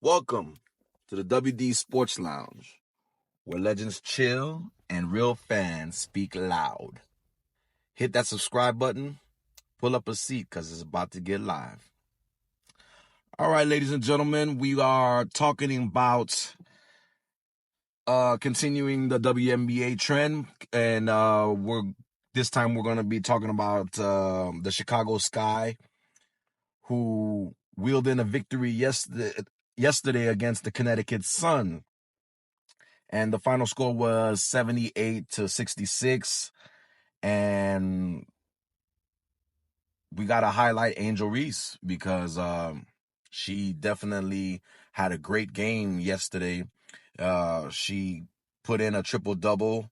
Welcome to the WD Sports Lounge, where legends chill and real fans speak loud. Hit that subscribe button, pull up a seat because it's about to get live. All right, ladies and gentlemen, we are talking about continuing the WNBA trend, and this time we're going to be talking about the Chicago Sky, who wheeled in a victory yesterday against the Connecticut Sun. And the final score was 78-66. And we got to highlight Angel Reese because she definitely had a great game yesterday. She put in a triple-double,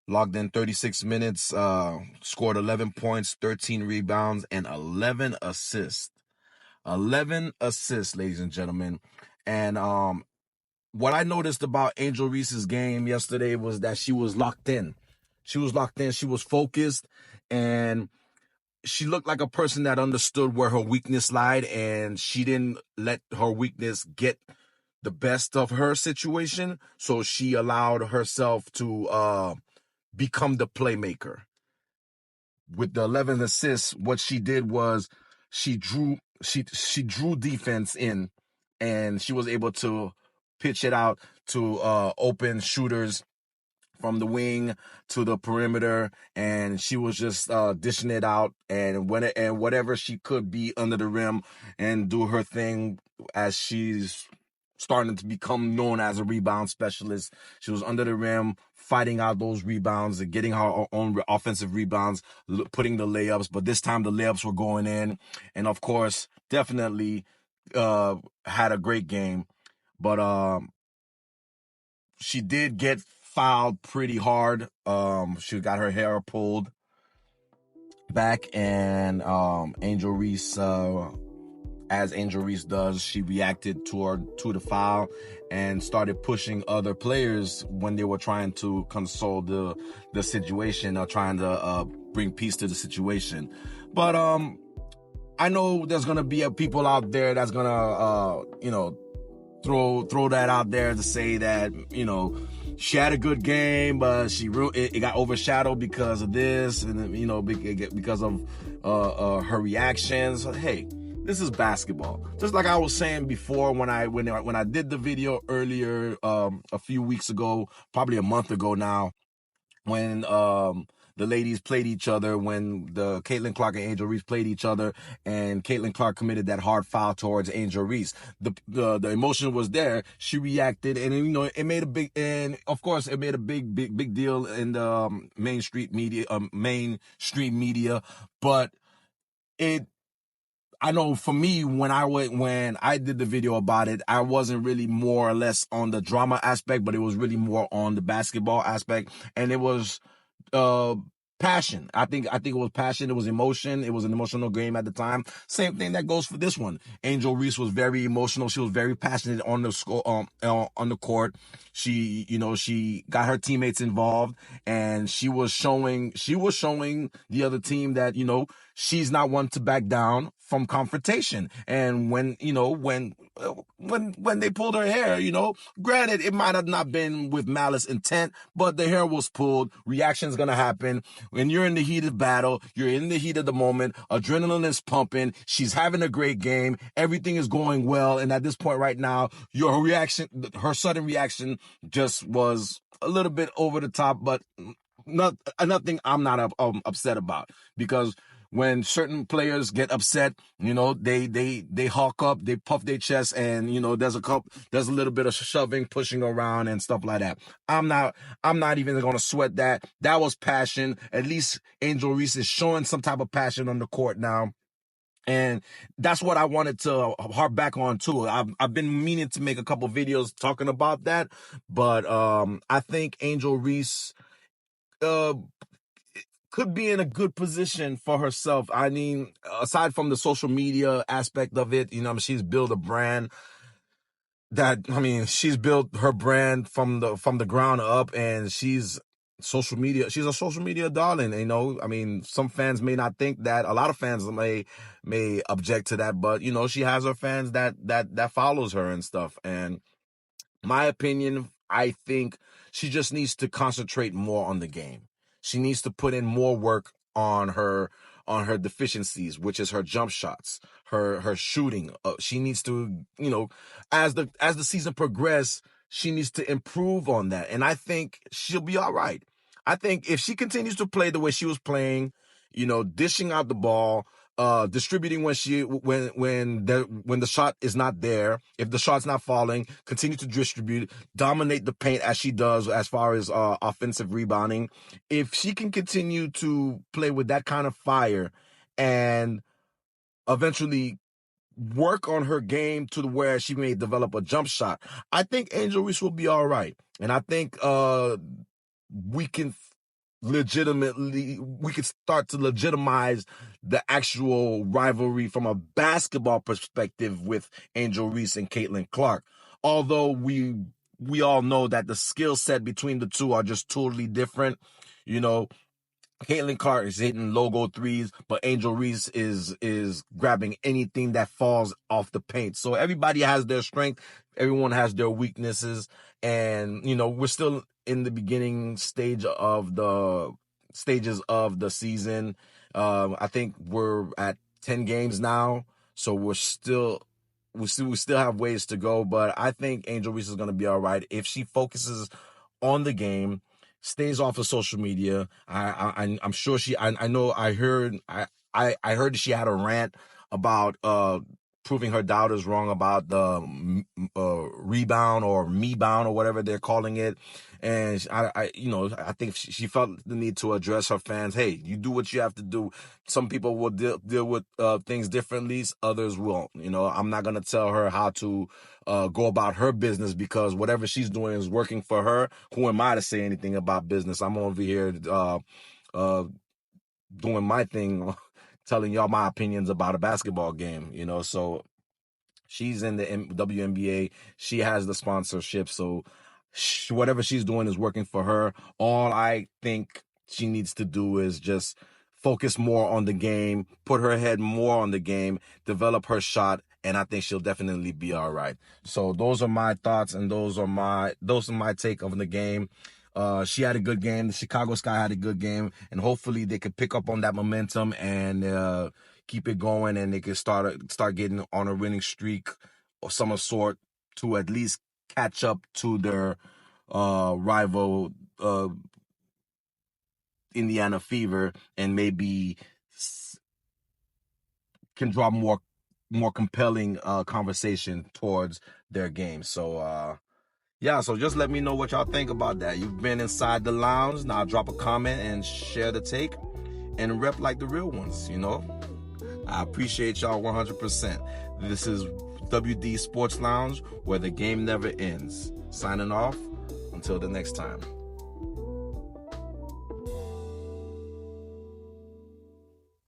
logged in 36 minutes, scored 11 points, 13 rebounds, and 11 assists. 11 assists, ladies and gentlemen. And what I noticed about Angel Reese's game yesterday was that she was locked in. She was focused, and she looked like a person that understood where her weakness lied, and she didn't let her weakness get the best of her situation. So she allowed herself to become the playmaker. With the 11 assists, what she did was she drew defense in, and she was able to pitch it out to open shooters from the wing to the perimeter, and she was just dishing it out and whatever she could be under the rim and do her thing as she's starting to become known as a rebound specialist. She was under the rim, fighting out those rebounds and getting her own offensive rebounds, putting the layups. But this time the layups were going in, and of course, definitely had a great game. But she did get fouled pretty hard. She got her hair pulled back, and Angel Reese, as Angel Reese does, she reacted to the foul and started pushing other players when they were trying to console the situation or trying to bring peace to the situation. But I know there's gonna be people out there that's gonna throw that out there to say that she had a good game, but it got overshadowed because of this, and because of her reactions. Hey, this is basketball. Just like I was saying before when I did the video earlier, a few weeks ago, probably a month ago now, when the ladies played each other, when the Caitlin Clark and Angel Reese played each other, and Caitlin Clark committed that hard foul towards Angel Reese. The emotion was there. She reacted, and it made a big, and of course it made a big deal in the mainstream media. But I know for me, when I did the video about it, I wasn't really more or less on the drama aspect, but it was really more on the basketball aspect, and it was passion. I think it was passion. It was emotion. It was an emotional game at the time. Same thing that goes for this one. Angel Reese was very emotional. She was very passionate on the court. She got her teammates involved, and she was showing the other team that she's not one to back down from confrontation. And when they pulled her hair, granted, it might have not been with malice intent, but the hair was pulled. Reaction's gonna happen. When you're in the heat of battle, you're in the heat of the moment, adrenaline is pumping, she's having a great game, everything is going well, and at this point right now, her sudden reaction just was a little bit over the top, but nothing I'm not upset about, because when certain players get upset, they hawk up, they puff their chest, and there's a little bit of shoving, pushing around, and stuff like that. I'm not even gonna sweat that. That was passion. At least Angel Reese is showing some type of passion on the court now. And that's what I wanted to harp back on too. I've been meaning to make a couple videos talking about that, but I think Angel Reese could be in a good position for herself. I mean, aside from the social media aspect of it, she's built a brand she's built her brand from the ground up, and she's social media. She's a social media darling. You know, I mean, some fans may not think that. A lot of fans may object to that, but you know, she has her fans that follows her and stuff. And my opinion, I think she just needs to concentrate more on the game. She needs to put in more work on her deficiencies, which is her jump shots, her shooting. She needs to, you know, as the season progresses, she needs to improve on that. And I think she'll be all right. I think if she continues to play the way she was playing, you know, dishing out the ball, distributing when the shot is not there, if the shot's not falling, continue to distribute, dominate the paint as she does as far as offensive rebounding. If she can continue to play with that kind of fire and eventually work on her game to the where she may develop a jump shot, I think Angel Reese will be all right. And I think we can start to legitimize the actual rivalry from a basketball perspective with Angel Reese and Caitlin Clark. Although we all know that the skill set between the two are just totally different. You know, Caitlin Clark is hitting logo threes, but Angel Reese is grabbing anything that falls off the paint. So everybody has their strength, everyone has their weaknesses, and you know, we're still in the beginning stages of the season. I think we're at 10 games now, so we still have ways to go, but I think Angel Reese is going to be all right if she focuses on the game, stays off of social media. I'm sure I heard she had a rant about proving her doubters wrong about the rebound or me-bound or whatever they're calling it. And I think she felt the need to address her fans. Hey, you do what you have to do. Some people will deal with things differently. Others won't. You know, I'm not going to tell her how to go about her business, because whatever she's doing is working for her. Who am I to say anything about business? I'm over here doing my thing, telling y'all my opinions about a basketball game, you know. So she's in the WNBA. She has the sponsorship. So whatever she's doing is working for her. All I think she needs to do is just focus more on the game, put her head more on the game, develop her shot, and I think she'll definitely be all right. So those are my thoughts, and those are my take on the game. She had a good game. The Chicago Sky had a good game, and hopefully they could pick up on that momentum and keep it going, and they could start getting on a winning streak of some sort to at least catch up to their rival Indiana Fever, and maybe can draw more compelling conversation towards their game. So yeah, so just let me know what y'all think about that. You've been inside the lounge. Now drop a comment and share the take and rep like the real ones, you know. I appreciate y'all 100%. This is WD Sports Lounge, where the game never ends. Signing off. Until the next time.